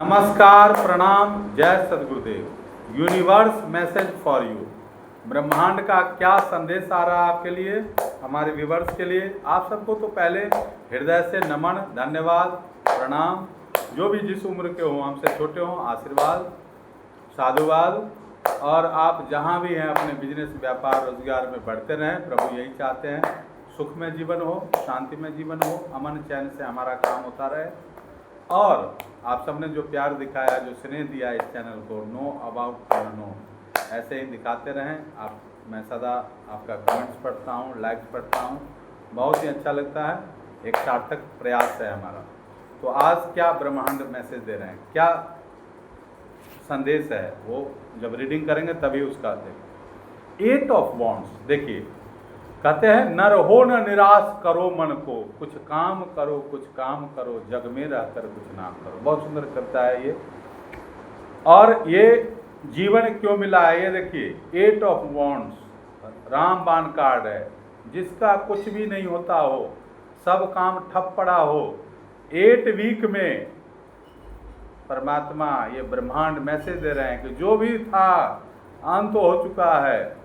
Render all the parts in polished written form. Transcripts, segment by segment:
नमस्कार, प्रणाम, जय सदगुरुदेव। Universe message for you. ब्रह्मांड का क्या संदेश आ रहा है आपके लिए, हमारे व्यूवर्स के लिए। आप सबको तो पहले हृदय से नमन, धन्यवाद, प्रणाम। जो भी जिस उम्र के हों, हमसे छोटे हों, आशीर्वाद, साधुवाद। और आप जहाँ भी हैं अपने बिजनेस, व्यापार, रोजगार में बढ़ते रहें। प्रभु यही चाहते हैं, सुख में जीवन हो, शांति में जीवन हो, अमन चैन से हमारा काम होता रहे। और आप सबने जो प्यार दिखाया, जो स्नेह दिया इस चैनल को, नो अबाउट नो, ऐसे ही दिखाते रहें आप। मैं सदा आपका कमेंट्स पढ़ता हूँ, लाइक्स पढ़ता हूँ, बहुत ही अच्छा लगता है। एक सार्थक प्रयास है हमारा। तो आज क्या ब्रह्मांड मैसेज दे रहे हैं, क्या संदेश है, वो जब रीडिंग करेंगे तभी उसका देखें। 8 ऑफ वॉन्ड्स देखिए, कहते हैं नर हो न निराश करो मन को, कुछ काम करो, कुछ काम करो, जग में रहकर कुछ नाम करो। बहुत सुंदर कविता है ये। और ये जीवन क्यों मिला है, ये देखिए 8 ऑफ वॉन्ड्स रामबाण कार्ड है। जिसका कुछ भी नहीं होता हो, सब काम ठप पड़ा हो, 8 वीक में परमात्मा, ये ब्रह्मांड मैसेज दे रहे हैं कि जो भी था अंत हो चुका है।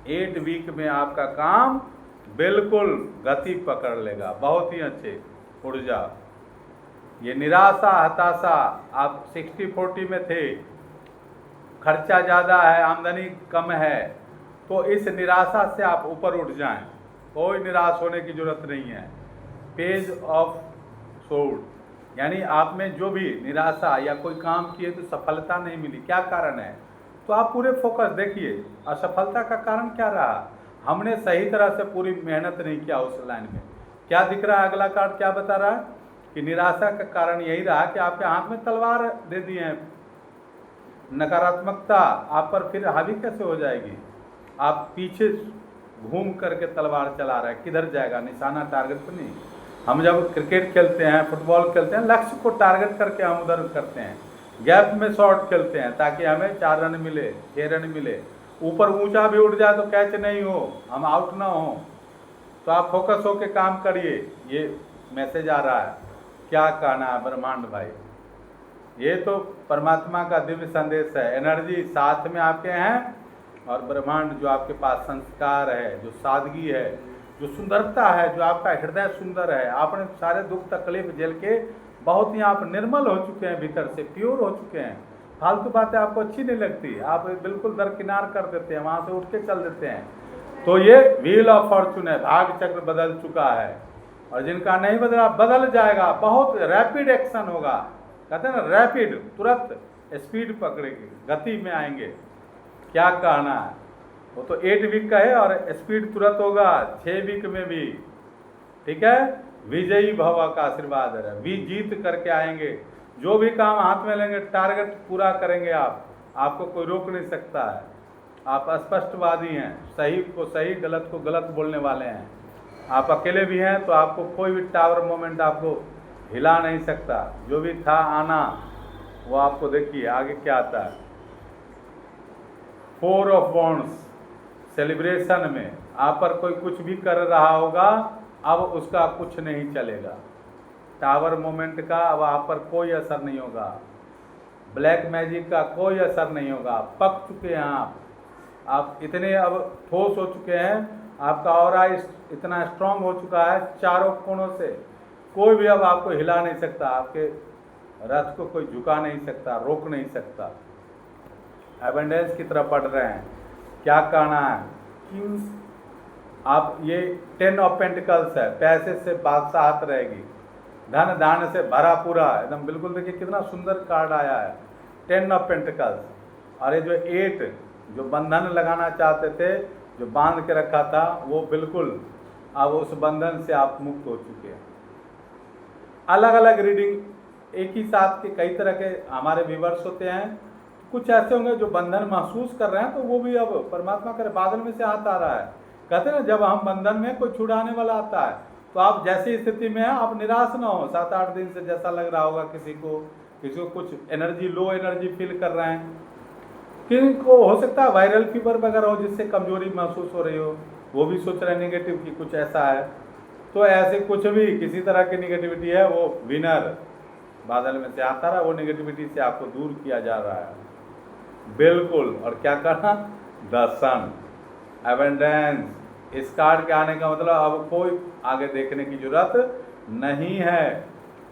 8 वीक में आपका काम बिल्कुल गति पकड़ लेगा। बहुत ही अच्छे ऊर्जा। ये निराशा, हताशा, आप 60-40 में थे, खर्चा ज़्यादा है, आमदनी कम है, तो इस निराशा से आप ऊपर उठ जाएं। कोई निराश होने की जरूरत नहीं है। पेज ऑफ सोर्ड, यानी आप में जो भी निराशा या कोई काम किए तो सफलता नहीं मिली, क्या कारण है, तो आप पूरे फोकस देखिए। असफलता का कारण क्या रहा, हमने सही तरह से पूरी मेहनत नहीं किया उस लाइन में। क्या दिख रहा है, अगला कार्ड क्या बता रहा है कि निराशा का कारण यही रहा कि आपके हाथ में तलवार दे दिए हैं। नकारात्मकता आप पर फिर हावी कैसे हो जाएगी। आप पीछे घूम करके तलवार चला रहे हैं, किधर जाएगा, निशाना टारगेट पर नहीं। हम जब क्रिकेट खेलते हैं, फुटबॉल खेलते हैं, लक्ष्य को टारगेट करके हम उधर करते हैं। गैप में शॉट खेलते हैं ताकि हमें 4 रन मिले, 6 रन मिले। ऊपर ऊंचा भी उड़ जाए तो कैच नहीं हो, हम आउट ना हो। तो आप फोकस होके काम करिए। ये मैसेज आ रहा है, क्या कहना है ब्रह्मांड भाई। ये तो परमात्मा का दिव्य संदेश है। एनर्जी साथ में आपके हैं, और ब्रह्मांड जो आपके पास संस्कार है, जो सादगी है, जो सुंदरता है, जो आपका हृदय सुंदर है। आपने सारे दुख तकलीफ झेल के बहुत ही आप निर्मल हो चुके हैं, भीतर से प्योर हो चुके हैं। फालतू बातें आपको अच्छी नहीं लगती, आप बिल्कुल दरकिनार कर देते हैं, वहाँ से उठ के चल देते हैं। तो ये व्हील ऑफ फॉर्चून है, भाग चक्र बदल चुका है। और जिनका नहीं बदला, बदल जाएगा। बहुत रैपिड एक्शन होगा, कहते हैं ना, रैपिड, तुरंत स्पीड पकड़ेगी, गति में आएंगे। क्या कहना है, वो तो 8 वीक का है और स्पीड तुरंत होगा 6 वीक में भी। ठीक है, विजयी भव का आशीर्वाद है, जीत करके आएंगे। जो भी काम हाथ में लेंगे, टारगेट पूरा करेंगे आप, आपको कोई रोक नहीं सकता है। आप स्पष्टवादी हैं, सही को सही, गलत को गलत बोलने वाले हैं। आप अकेले भी हैं तो आपको कोई भी टावर मोमेंट आपको हिला नहीं सकता। जो भी था आना, वो आपको देखिए आगे क्या आता है। 4 ऑफ वॉन्ड्स, सेलिब्रेशन में आप पर कोई कुछ भी कर रहा होगा, अब उसका कुछ नहीं चलेगा। टावर मोमेंट का अब आप पर कोई असर नहीं होगा। ब्लैक मैजिक का कोई असर नहीं होगा। पक चुके हैं आप इतने अब ठोस हो चुके हैं। आपका ऑरा इतना स्ट्रांग हो चुका है, चारों कोणों से कोई भी अब आपको हिला नहीं सकता। आपके रथ को कोई झुका नहीं सकता, रोक नहीं सकता। एबंडेंस की तरफ बढ़ रहे हैं। क्या कहना है कि आप, ये 10 ऑफ पेंटिकल्स है, पैसे से बादशाहत रहेगी, धन धान से भरा पूरा एकदम। बिल्कुल देखिए कितना सुंदर कार्ड आया है, 10 ऑफ पेंटिकल्स। और ये जो 8, जो बंधन लगाना चाहते थे, जो बांध के रखा था, वो बिल्कुल अब उस बंधन से आप मुक्त हो चुके हैं। अलग अलग रीडिंग एक ही साथ के कई तरह के हमारे व्यूवर्स होते हैं। कुछ ऐसे होंगे जो बंधन महसूस कर रहे हैं, तो वो भी अब परमात्मा करे बादल में से हाथ आ रहा है। कहते हैं ना, जब हम बंधन में कोई छुड़ाने वाला आता है, तो आप जैसी स्थिति में हैं आप निराश ना हो। 7-8 दिन से जैसा लग रहा होगा किसी को कुछ एनर्जी, लो एनर्जी फील कर रहे हैं। किनको हो सकता है वायरल फीवर वगैरह हो, जिससे कमजोरी महसूस हो रही हो, वो भी सोच रहे हैं नेगेटिव की कुछ ऐसा है। तो ऐसे कुछ भी किसी तरह की निगेटिविटी है, वो विनर बादल में से आता रहा, वो नेगेटिविटी से आपको दूर किया जा रहा है। बिल्कुल। और क्या करना, द सन, एबेंडेंस। इस कार्ड के आने का मतलब अब कोई आगे देखने की जरूरत नहीं है।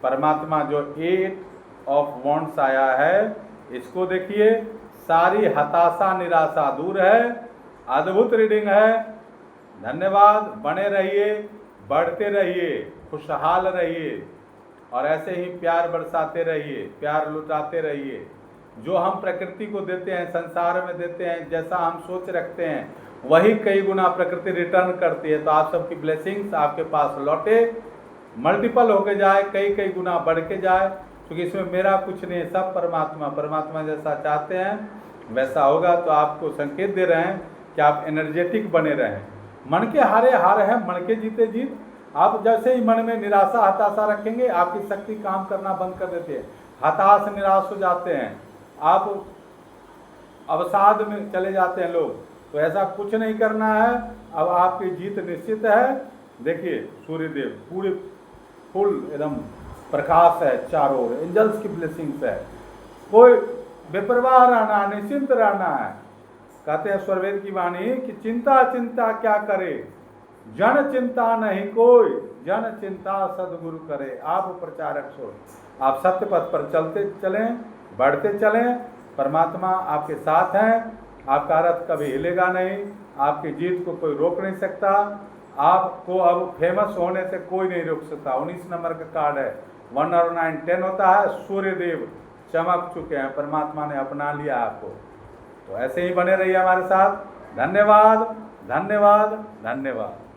परमात्मा जो 8 ऑफ वॉन्ड्स आया है, इसको देखिए, सारी हताशा निराशा दूर है। अद्भुत रीडिंग है। धन्यवाद। बने रहिए, बढ़ते रहिए, खुशहाल रहिए और ऐसे ही प्यार बरसाते रहिए, प्यार लुटाते रहिए। जो हम प्रकृति को देते हैं, संसार में देते हैं, जैसा हम सोच रखते हैं वही कई गुना प्रकृति रिटर्न करती है। तो आप सबकी ब्लेसिंग्स आपके पास लौटे, मल्टीपल होके जाए, कई कई गुना बढ़ के जाए, क्योंकि इसमें मेरा कुछ नहीं है, सब परमात्मा जैसा चाहते हैं वैसा होगा। तो आपको संकेत दे रहे हैं कि आप एनर्जेटिक बने रहें। मन के हारे हार है, मन के जीते जीत। आप जैसे ही मन में निराशा हताशा रखेंगे, आपकी शक्ति काम करना बंद कर देती है, हताश निराश हो जाते हैं, आप अवसाद में चले जाते हैं लोग। तो ऐसा कुछ नहीं करना है। अब आपकी जीत निश्चित है। देखिए सूर्यदेव पूरे फुल एकदम प्रकाश है चारों ओर, एंजल्स की ब्लेसिंग्स है। कोई बेपरवाह रहना, निश्चिंत रहना है। कहते हैं स्वरवेद की वाणी कि चिंता चिंता क्या करे, जन चिंता नहीं कोई, जन चिंता सदगुरु करे। आप प्रचारक हो, आप सत्य पथ पर चलते चलें, बढ़ते चलें। परमात्मा आपके साथ हैं। आपका रथ कभी हिलेगा नहीं, आपकी जीत को कोई रोक नहीं सकता। आपको अब फेमस होने से कोई नहीं रोक सकता। 19 नंबर का कार्ड है, 1 और 9 10 होता है। सूर्यदेव चमक चुके हैं, परमात्मा ने अपना लिया आपको। तो ऐसे ही बने रहिए हमारे साथ। धन्यवाद, धन्यवाद, धन्यवाद।